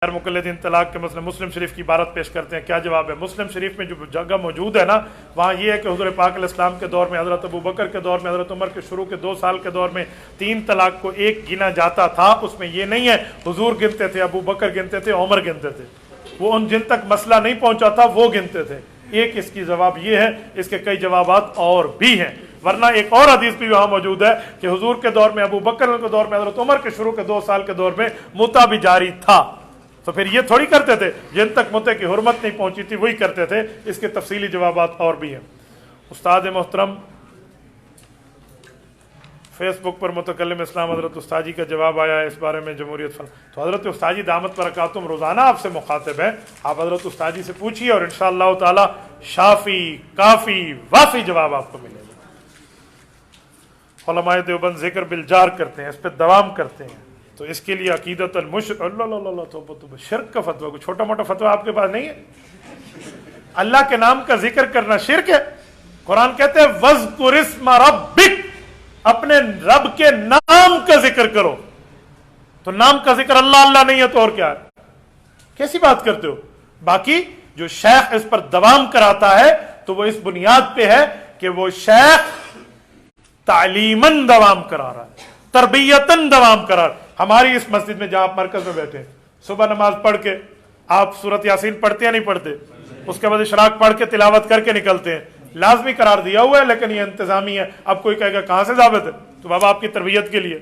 غیر مقلدین طلاق کے مسئلے مسلم شریف کی عبارت پیش کرتے ہیں، کیا جواب ہے؟ مسلم شریف میں جو جگہ موجود ہے نا، وہاں یہ ہے کہ حضور پاک علیہ السلام کے دور میں، حضرت ابو بکر کے دور میں، حضرت عمر کے شروع کے 2 سال کے دور میں 3 طلاق کو ایک گنا جاتا تھا. اس میں یہ نہیں ہے حضور گنتے تھے، ابو بکر گنتے تھے، عمر گنتے تھے، وہ ان جن تک مسئلہ نہیں پہنچا تھا وہ گنتے تھے. ایک اس کی جواب یہ ہے، اس کے کئی جوابات اور بھی ہیں. ورنہ ایک اور حدیث بھی وہاں موجود ہے کہ حضور کے دور میں، ابو بکر کے دور میں، حضرت عمر کے شروع کے 2 سال کے دور میں متع بھی جاری تھا. تو پھر یہ تھوڑی کرتے تھے، جن تک متع کی حرمت نہیں پہنچی تھی وہی کرتے تھے. اس کے تفصیلی جوابات اور بھی ہیں. استاد محترم، فیس بک پر متکلم اسلام حضرت استاجی کا جواب آیا ہے اس بارے میں جمہوریت تو حضرت استاجی دامت برکاتہم روزانہ آپ سے مخاطب ہیں، آپ حضرت استاجی سے پوچھیے اور انشاءاللہ تعالی شافی کافی وافی جواب آپ کو ملے گا. علماء دیوبند ذکر بالجار کرتے ہیں، اس پہ دوام کرتے ہیں، تو اس کے لیے عقیدت المشرک اللہ شرک کا فتویٰ، کوئی چھوٹا موٹا فتویٰ آپ کے پاس نہیں ہے. اللہ کے نام کا ذکر کرنا شرک ہے. قرآن کہتے ہیں وَاذْكُرِ اسْمَ رَبِّكَ، اپنے رب کے نام کا ذکر کرو. تو نام کا ذکر اللہ اللہ نہیں ہے تو اور کیا ہے؟ کیسی بات کرتے ہو؟ باقی جو شیخ اس پر دوام کراتا ہے تو وہ اس بنیاد پہ ہے کہ وہ شیخ تعلیماً دوام کرا رہا ہے، تربیتاً دوام کرا رہا ہے. ہماری اس مسجد میں جہاں آپ مرکز میں بیٹھے ہیں، صبح نماز پڑھ کے آپ سورت یاسین پڑھتے یا نہیں پڑھتے؟ اس کے بعد اشراق پڑھ کے تلاوت کر کے نکلتے ہیں. لازمی قرار دیا ہوا ہے، لیکن یہ انتظامی ہے. اب کوئی کہے گا کہاں سے ثابت ہے؟ تو بابا آپ کی تربیت کے لیے.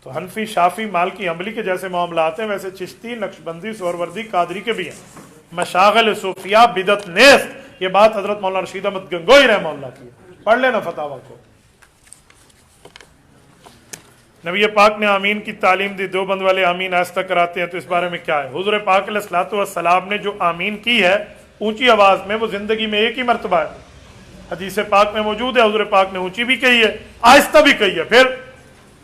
تو حنفی، شافی، مالکی، حنبلی کے جیسے معاملات ہیں، ویسے چشتی، نقشبندی، سہروردی، قادری کے بھی ہیں. مشاغل صوفیہ بدعت نیست، یہ بات حضرت مولانا رشید احمد گنگوئی رحمہ اللہ کی ہے، پڑھ لینا فتاویٰ کو. نبی پاک نے آمین کی تعلیم دی، دیوبند والے آمین آہستہ کراتے ہیں، تو اس بارے میں کیا ہے؟ حضور پاک علیہ الصلوۃ والسلام نے جو آمین کی ہے اونچی آواز میں، وہ زندگی میں ایک ہی مرتبہ ہے. حدیث پاک میں موجود ہے، حضور پاک نے اونچی بھی کہی ہے، آہستہ بھی کہی ہے. پھر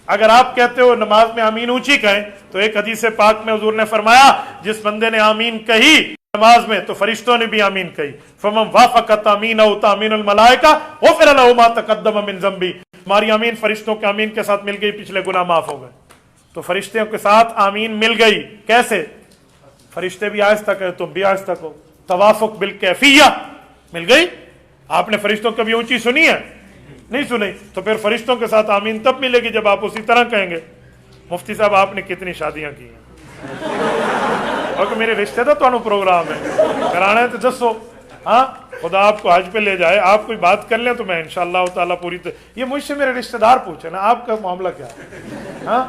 اگر آپ کہتے ہو نماز میں آمین اونچی کہیں، تو ایک حدیث پاک میں حضور نے فرمایا جس بندے نے آمین کہی نماز میں تو فرشتوں نے بھی آمین کہی. فمن وافق تامینہ تامین الملائکہ غفر لہ ما تقدم من ذنبہ، ہماری آمین فرشتوں کے آمین کے ساتھ مل گئی، پچھلے گناہ معاف ہو گئے. تو فرشتوں کے ساتھ آمین مل گئی. کیسے؟ فرشتے بھی آہستہ کہے، تم بھی آہستہ کہو. توافق بالکیفیہ مل گئی. آپ نے فرشتوں کبھی اونچی سنی ہے؟ نہیں سنی. تو پھر فرشتوں کے ساتھ آمین تب ملے گی جب آپ اسی طرح کہیں گے. مفتی صاحب آپ نے کتنی شادیاں کی ہیں؟ اور میرے رشتے تو تمہوں پروگرام ہے کرانا ہے تو دسو. ہاں خدا آپ کو حج پہ لے جائے، آپ کوئی بات کر لیں تو میں انشاءاللہ تعالیٰ پوری یہ مجھ سے میرے رشتہ دار پوچھے نا آپ کا معاملہ کیا ہے. ہاں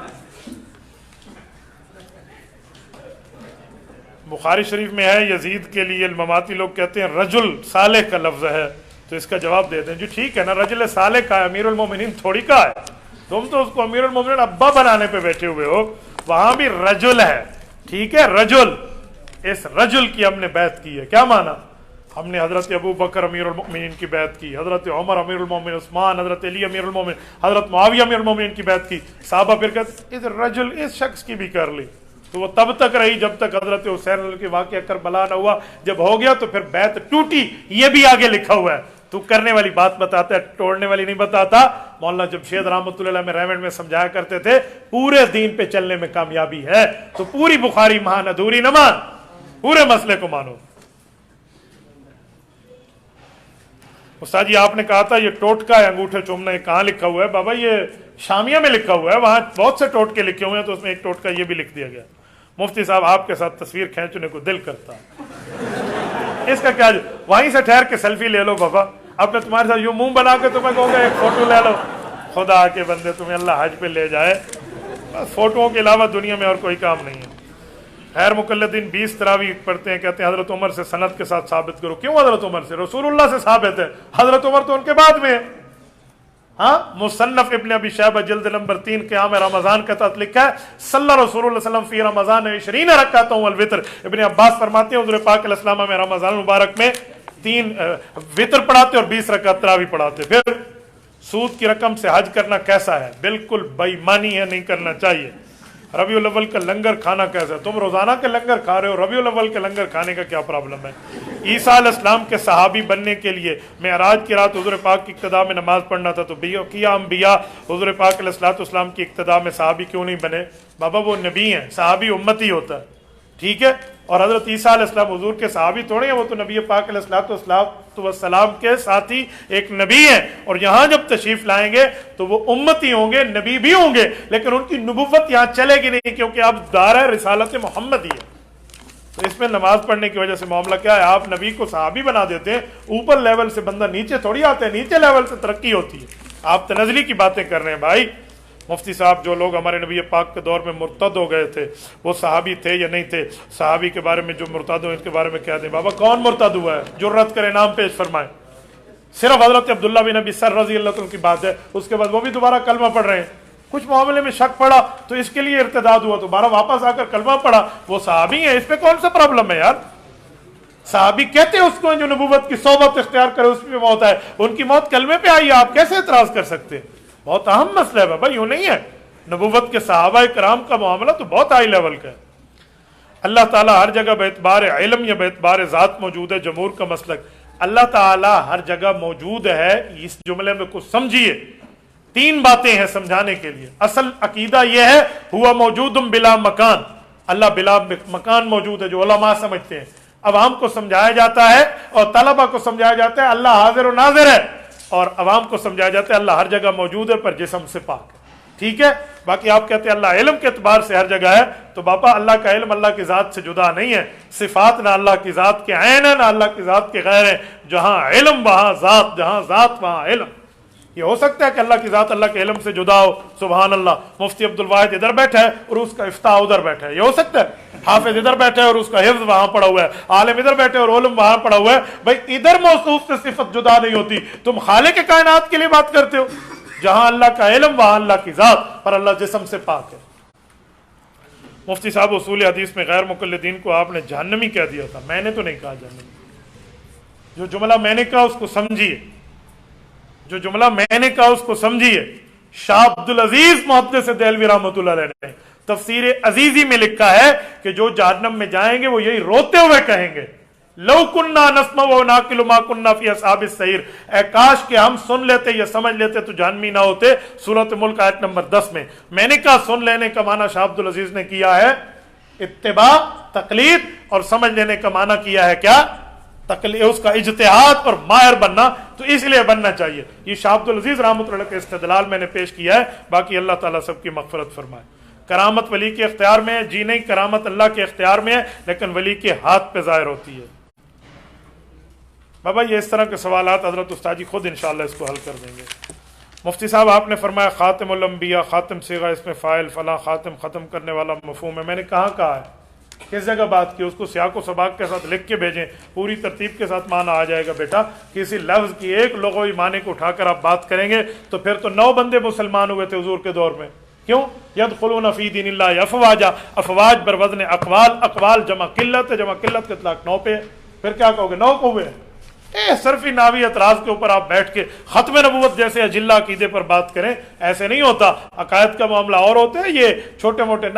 بخاری شریف میں ہے یزید کے لیے المماتی لوگ کہتے ہیں رجل صالح کا لفظ ہے، تو اس کا جواب دے دیں جی ٹھیک ہے نا، رجل صالح کا ہے، امیر المومنین تھوڑی کا ہے. تم تو اس کو امیر المومنین ابا بنانے پہ بیٹھے ہوئے ہو، وہاں بھی رجل ہے. ٹھیک ہے رجل، اس رجل کی ہم نے بیعت کی ہے. کیا مانا؟ ہم نے حضرت ابو بکر امیر المؤمنین کی بیعت کی، حضرت عمر امیر المؤمنین، عثمان، حضرت علی امیر المؤمنین، حضرت معاویہ امیر المؤمنین کی بیعت کی. صحابہ پھر کہتے اس رجل اس شخص کی بھی کر لی. تو وہ تب تک رہی جب تک حضرت حسین کے واقعہ کربلا نہ ہوا. جب ہو گیا تو پھر بیعت ٹوٹی. یہ بھی آگے لکھا ہوا ہے. تو کرنے والی بات بتاتا ہے، توڑنے والی نہیں بتاتا. مولانا جمشید رحمۃ اللہ علیہ میں ریمنڈ میں سمجھایا کرتے تھے پورے دین پہ چلنے میں کامیابی ہے تو پوری بخاری مان، ادھوری نہ مان، پورے مسئلے کو مانو. استاد جی آپ نے کہا تھا یہ ٹوٹکا ہے انگوٹھے چومنا، یہ کہاں لکھا ہوا ہے؟ بابا یہ شامیہ میں لکھا ہوا ہے، وہاں بہت سے ٹوٹکے لکھے ہوئے ہیں تو اس میں ایک ٹوٹکا یہ بھی لکھ دیا گیا. مفتی صاحب آپ کے ساتھ تصویر کھینچنے کو دل کرتا ہے، اس کا کیا وہیں سے ٹھہر کے سیلفی لے لو بابا. اب میں تمہارے ساتھ یوں منہ بنا کے تمہیں کہوں گا ایک فوٹو لے لو. خدا کے بندے تمہیں اللہ حج پہ لے جائے، بس فوٹوؤں کے علاوہ دنیا میں اور کوئی کام نہیں ہے. غیر مقلدین 20 تراویح پڑھتے ہیں، کہتے ہیں حضرت عمر سے سند کے ساتھ ثابت کرو. کیوں حضرت عمر سے؟ رسول اللہ سے ثابت ہے، حضرت عمر تو ان کے بعد میں ہے. ہاں مصنف ابن ابی شیبہ جلد نمبر 3 قیام رمضان کے تحت لکھا ہے صلی رسول اللہ علیہ وسلم فی رمضان 20 رکعۃ والوتر. ابن عباس فرماتے ہیں حضور پاک علیہ السلام میں رمضان مبارک میں 3 وتر پڑھاتے اور 20 رکعت تراویح پڑھاتے. پھر سود کی رقم سے حج کرنا کیسا ہے؟ بالکل بے ایمانی ہے، نہیں کرنا چاہیے. ربیع الاول کا لنگر کھانا کیسا ہے؟ تم روزانہ کے لنگر کھا رہے ہو، ربیع الاول کے لنگر کھانے کا کیا پرابلم ہے؟ عیسیٰ علیہ السلام کے صحابی بننے کے لیے معراج کی رات حضور پاک کی اقتداء میں نماز پڑھنا تھا تو کیا انبیاء حضور پاک علیہ السلام کی اقتداء میں صحابی کیوں نہیں بنے؟ بابا وہ نبی ہیں، صحابی امتی ہوتا ہے. ٹھیک ہے. اور حضرت عیسیٰ علیہ السلام حضور کے صحابی تھوڑے ہیں, وہ تو نبی پاک علیہ السلام کے ساتھی ایک نبی ہیں, اور یہاں جب تشریف لائیں گے تو وہ امتی ہوں گے, نبی بھی ہوں گے, لیکن ان کی نبوت یہاں چلے گی نہیں, کیونکہ اب دار رسالت محمدی ہے. تو اس میں نماز پڑھنے کی وجہ سے معاملہ کیا ہے, آپ نبی کو صحابی بنا دیتے ہیں, اوپر لیول سے بندہ نیچے تھوڑی آتے ہیں, نیچے لیول سے ترقی ہوتی ہے. آپ تنزلی کی باتیں کر رہے ہیں بھائی. مفتی صاحب, جو لوگ ہمارے نبی پاک کے دور میں مرتد ہو گئے تھے وہ صحابی تھے یا نہیں تھے؟ صحابی کے بارے میں جو مرتد ہوئے ان کے بارے میں کیا دیں بابا, کون مرتد ہوا ہے؟ جرت کرے نام پیش فرمائیں. صرف حضرت عبداللہ بن ابی سر رضی اللہ عنہ کی بات ہے, اس کے بعد وہ بھی دوبارہ کلمہ پڑھ رہے ہیں. کچھ معاملے میں شک پڑا تو اس کے لیے ارتداد ہوا, تو دوبارہ واپس آ کر کلمہ پڑھا, وہ صحابی ہیں, اس پہ کون سا پرابلم ہے یار؟ صحابی کہتے ہیں اس کو جو نبوت کی صحبت اختیار کرے اس پہ موت ہے, ان کی موت کلمے پہ آئی ہے, آپ کیسے اعتراض کر سکتے ہیں؟ بہت اہم مسئلہ ہے بابا, یوں نہیں ہے. نبوت کے صحابہ کرام کا معاملہ تو بہت ہائی لیول کا ہے. اللہ تعالیٰ ہر جگہ باعتبار علم یا باعتبار ذات موجود ہے. جمہور کا مسلک اللہ تعالیٰ ہر جگہ موجود ہے. اس جملے میں کچھ سمجھیے, 3 باتیں ہیں سمجھانے کے لیے. اصل عقیدہ یہ ہے ہوا موجود بلا مکان, اللہ بلا مکان موجود ہے, جو علماء سمجھتے ہیں. عوام کو سمجھایا جاتا ہے اور طلبہ کو سمجھایا جاتا ہے اللہ حاضر و ناظر ہے, اور عوام کو سمجھایا جاتا ہے اللہ ہر جگہ موجود ہے پر جسم سے پاک ہے. ٹھیک ہے. باقی آپ کہتے ہیں اللہ علم کے اعتبار سے ہر جگہ ہے, تو باپا اللہ کا علم اللہ کی ذات سے جدا نہیں ہے. صفات نہ اللہ کی ذات کے عین ہے نہ اللہ کی ذات کے غیر ہے. جہاں علم وہاں ذات, جہاں ذات وہاں علم. یہ ہو سکتا ہے کہ اللہ کی ذات اللہ کے علم سے جدا ہو؟ سبحان اللہ. مفتی عبد الواحد ادھر بیٹھا ہے اور اس کا افتاء ادھر بیٹھا ہے, یہ ہو سکتا ہے. حافظ ادھر بیٹھا ہے اور اس کا حفظ وہاں پڑا ہوا ہے, عالم ادھر بیٹھے اور علم وہاں پڑا ہوا ہے. بھائی ادھر موصوف سے صفت جدا نہیں ہوتی, تم خالق کائنات کے لیے بات کرتے ہو. جہاں اللہ کا علم وہاں اللہ کی ذات, پر اللہ جسم سے پاک ہے. مفتی صاحب, اصول حدیث میں غیر مقلدین کو آپ نے جہنمی کہہ دیا تھا. میں نے تو نہیں کہا جہنمی. جو جملہ میں نے کہا اس کو سمجھیے, جو جملہ میں نے کہا اس کو سمجھیے. شاہ عبد العزیز محدث دہلوی رحمۃ اللہ علیہ نے تفسیر عزیزی میں لکھا ہے کہ جو جہنم میں جائیں گے وہ یہی روتے ہوئے کہیں گے, لو کننا نسمع و ناقل ما کننا فی اصحاب السعیر, اے کاش کہ ہم سن لیتے یا سمجھ لیتے تو جہنمی نہ ہوتے. سورۃ ملک آیت نمبر 10 میں. میں نے کہا سن لینے کا معنی شاہ عبد العزیز نے کیا ہے اتباع تقلید, اور سمجھ لینے کا معنی کیا ہے کیا؟ تقلید, اس کا اجتہاد اور ماہر بننا. تو اس لیے بننا چاہیے. یہ شاہ عبد العزیز رحمۃ اللہ کا استدلال میں نے پیش کیا ہے. باقی اللہ تعالیٰ سب کی مغفرت فرمائے. کرامت ولی کے اختیار میں ہے؟ جی نہیں, کرامت اللہ کے اختیار میں ہے, لیکن ولی کے ہاتھ پہ ظاہر ہوتی ہے. بابا یہ اس طرح کے سوالات حضرت استاد جی خود انشاءاللہ اس کو حل کر دیں گے. مفتی صاحب, آپ نے فرمایا خاتم الانبیاء, خاتم صیغہ اس میں فاعل, فلاں خاتم ختم کرنے والا مفہوم ہے. میں نے کہا ہے, کس جگہ بات کی؟ اس کو سیاق و سباق کے ساتھ لکھ کے بھیجیں, پوری ترتیب کے ساتھ معنی آ جائے گا بیٹا. کسی لفظ کی ایک لغوی معنی کو اٹھا کر آپ بات کریں گے تو پھر تو 9 بندے مسلمان ہوئے تھے حضور کے دور میں. کیوں؟ یدخلون فی دین اللہ افواجا. افواج بر وزن اقوال, اقوال جمع قلت ہے, جمع قلت کے اطلاق 9 پہ. پھر کیا کہو گے 9 کو ہوئے؟ صرفی ناوی اعتراض کے اوپر آپ بیٹھ کے ختم نبوت جیسے اجلہ عقیدے پر بات کریں, ایسے نہیں ہوتا. عقائد کا معاملہ اور ہوتا ہے, یہ چھوٹے موٹے